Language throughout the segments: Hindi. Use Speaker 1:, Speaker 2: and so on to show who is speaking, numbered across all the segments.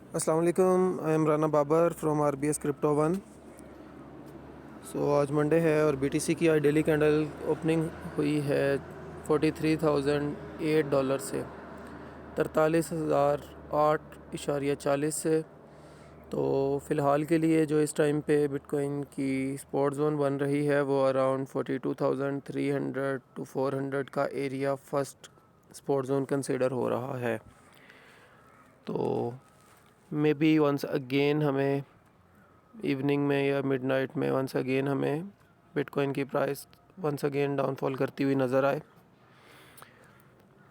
Speaker 1: अस्सलाम वालेकुम। I am Rana Babar from RBS crypto one. आज मंडे है और BTC की आज डेली कैंडल ओपनिंग हुई है $43,008 से 43,008.40 से। तो फ़िलहाल के लिए जो इस टाइम पे बिटकॉइन की स्पॉट जोन बन रही है वो अराउंड 42,300 टू 400 का area first spot zone consider हो रहा है। तो मे बी वंस अगेन हमें इवनिंग में या मिडनाइट में वंस अगेन हमें बिटकॉइन की प्राइस वंस अगेन डाउनफॉल करती हुई नज़र आए।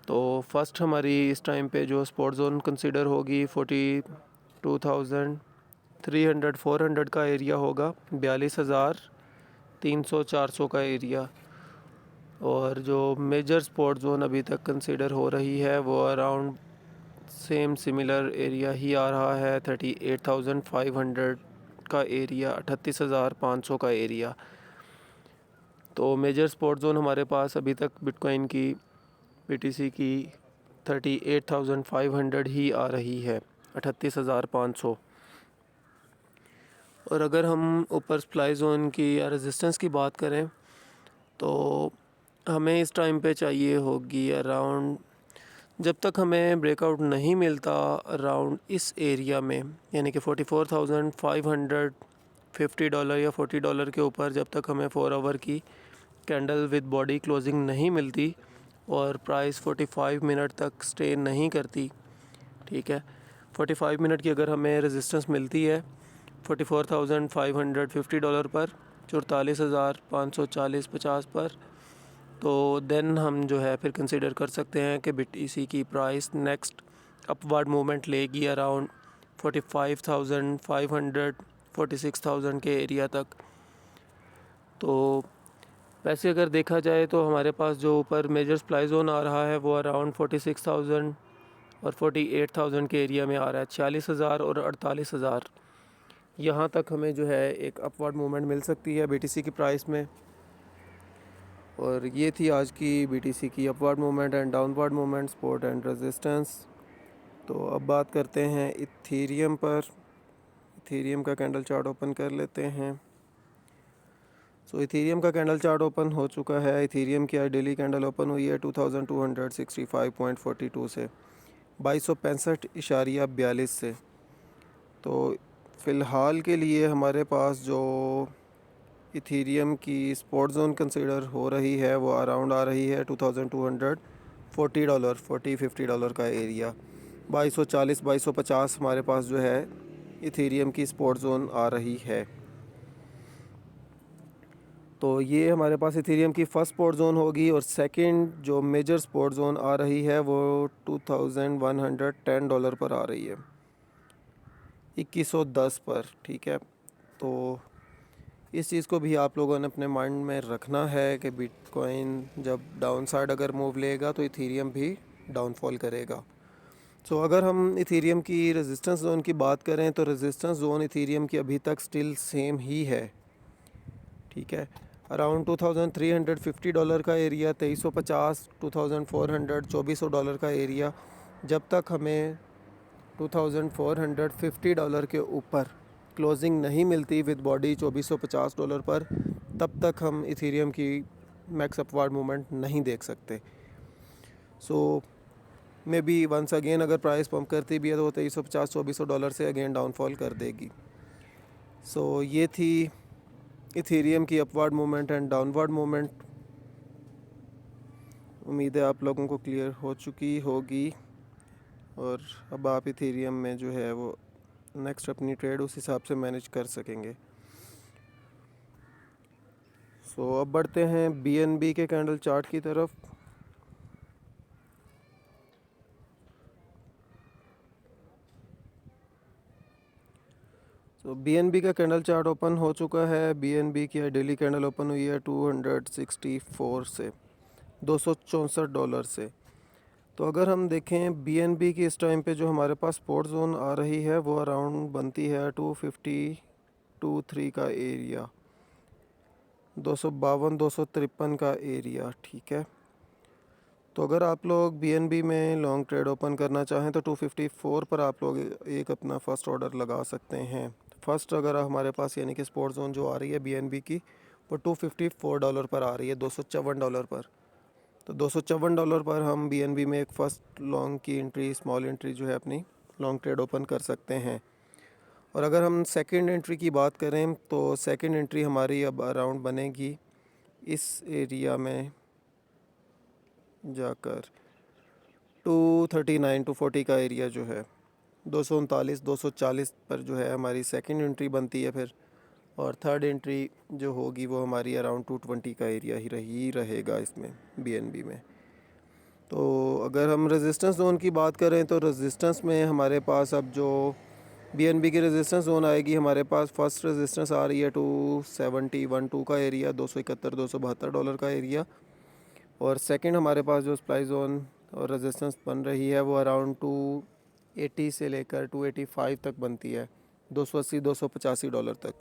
Speaker 1: तो फर्स्ट हमारी इस टाइम पे जो स्पॉट जोन कंसिडर होगी 42,300 400 का एरिया होगा, 42,300 400 का एरिया। और जो मेजर स्पॉट जोन अभी तक कंसिडर हो रही है वो अराउंड सेम सिमिलर एरिया ही आ रहा है, 38,500 का एरिया, 38,500 का एरिया। तो मेजर स्पॉट जोन हमारे पास अभी तक बिटकॉइन की BTC की 38,500 ही आ रही है, 38,500। और अगर हम ऊपर सप्लाई जोन की या रेजिस्टेंस की बात करें तो हमें इस टाइम पे चाहिए होगी अराउंड, जब तक हमें ब्रेकआउट नहीं मिलता अराउंड इस एरिया में, यानी कि $44,550 या $40 के ऊपर जब तक हमें 4 आवर की कैंडल विद बॉडी क्लोजिंग नहीं मिलती और प्राइस 45 मिनट तक स्टे नहीं करती, ठीक है। 45 मिनट की अगर हमें रेजिस्टेंस मिलती है $44,550 पर, 44,540-50 पर, तो देन हम जो है फिर कंसिडर कर सकते हैं कि BTC की प्राइस नेक्स्ट अपवर्ड मूवमेंट लेगी अराउंड 45,500 46,000 के एरिया तक। तो वैसे अगर देखा जाए तो हमारे पास जो ऊपर मेजर सप्लाई जोन आ रहा है वो अराउंड 46,000 और 48,000 के एरिया में आ रहा है, 46,000 और 48,000। यहाँ तक हमें जो है एक अपवर्ड मूवमेंट मिल सकती है BTC की प्राइस में। और ये थी आज की BTC की upward movement and downward movement, support and resistance. तो अब बात करते हैं इथेरियम पर। इथेरियम का कैंडल चार्ट ओपन कर लेते हैं। इथेरियम का कैंडल चार्ट ओपन हो चुका है। इथेरियम की आज डेली कैंडल ओपन हुई है 2265.42 से, 2265.42 से। तो फ़िलहाल के लिए हमारे पास जो इथेरियम की स्पॉट जोन कंसिडर हो रही है वो अराउंड आ रही है $2,240 $40-50 का एरिया। 2240 2250 हमारे पास जो है इथेरियम की स्पॉट जोन आ रही है। तो ये हमारे पास इथेरियम की फ़र्स्ट स्पॉट जोन होगी। और सेकंड जो मेजर स्पॉट जोन आ रही है वो $2,110 पर आ रही है, 2110 पर, ठीक है। तो इस चीज़ को भी आप लोगों ने अपने माइंड में रखना है कि बिटकॉइन जब डाउन साइड अगर मूव लेगा तो इथेरियम भी डाउनफॉल करेगा। अगर हम इथेरियम की रेजिस्टेंस जोन की बात करें तो रेजिस्टेंस जोन इथेरियम की अभी तक स्टिल सेम ही है, ठीक है। अराउंड $2,350 का एरिया, 2350, 2,400 $2,400 का एरिया। जब तक हमें $2,450 के ऊपर क्लोजिंग नहीं मिलती विद बॉडी $2,450 पर, तब तक हम इथेरियम की मैक्स अपवार्ड मूवमेंट नहीं देख सकते। मे बी वंस अगेन अगर प्राइस पंप करती भी है तो वो $2,350 $2,400 से अगेन डाउनफॉल कर देगी। ये थी इथेरियम की upward movement and downward movement. उम्मीद है आप लोगों को क्लियर हो चुकी होगी और अब आप इथेरियम में जो है वो नेक्स्ट अपनी ट्रेड उस हिसाब से मैनेज कर सकेंगे। अब बढ़ते हैं BNB के कैंडल चार्ट की तरफ। BNB का कैंडल चार्ट ओपन हो चुका है। BNB की डेली कैंडल ओपन हुई है 264 से, $264 से। तो अगर हम देखें BNB की इस टाइम पे जो हमारे पास सपोर्ट जोन आ रही है वो अराउंड बनती है 252.3 का एरिया, 252 253 का एरिया, ठीक है।
Speaker 2: तो अगर आप लोग BNB में लॉन्ग ट्रेड ओपन करना चाहें तो 254 पर आप लोग एक अपना फ़र्स्ट ऑर्डर लगा सकते हैं। फ़र्स्ट अगर हमारे पास यानी कि स्पॉट जोन जो आ रही है BNB की वो $254 पर आ रही है, $254 पर। तो $254 पर हम BNB में एक फ़र्स्ट लॉन्ग की एंट्री, स्मॉल एंट्री जो है अपनी लॉन्ग ट्रेड ओपन कर सकते हैं। और अगर हम सेकंड एंट्री की बात करें तो सेकंड एंट्री हमारी अब अराउंड बनेगी इस एरिया में जाकर 239 टू 40 का एरिया जो है 239 240 पर जो है हमारी सेकंड एंट्री बनती है फिर। और थर्ड एंट्री जो होगी वो हमारी अराउंड 220 का एरिया ही रहेगा इसमें BNB में। तो अगर हम रेजिस्टेंस जोन की बात करें तो रेजिस्टेंस में हमारे पास अब जो BNB की रेजिस्टेंस जोन आएगी, हमारे पास फर्स्ट रेजिस्टेंस आ रही है 271 का एरिया, $272 का एरिया। और सेकंड हमारे पास जो सप्लाई जोन और रेजिस्टेंस बन रही है वो अराउंड 280 से लेकर 285 तक बनती है, $280-285 तक।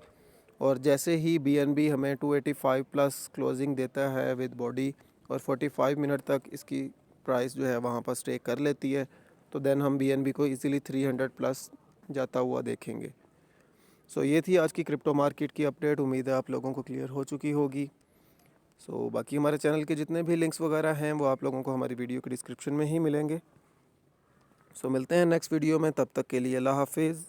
Speaker 2: और जैसे ही BNB हमें 285 प्लस क्लोजिंग देता है विद बॉडी और 45 मिनट तक इसकी प्राइस जो है वहाँ पर स्टे कर लेती है, तो देन हम BNB को इजीली 300 प्लस जाता हुआ देखेंगे। सो ये थी आज की क्रिप्टो मार्केट की अपडेट। उम्मीद है आप लोगों को क्लियर हो चुकी होगी। सो बाकी हमारे चैनल के जितने भी लिंक्स वगैरह हैं वो आप लोगों को हमारी वीडियो के डिस्क्रिप्शन में ही मिलेंगे। सो मिलते हैं नेक्स्ट वीडियो में, तब तक के लिए अल्लाह हाफिज़।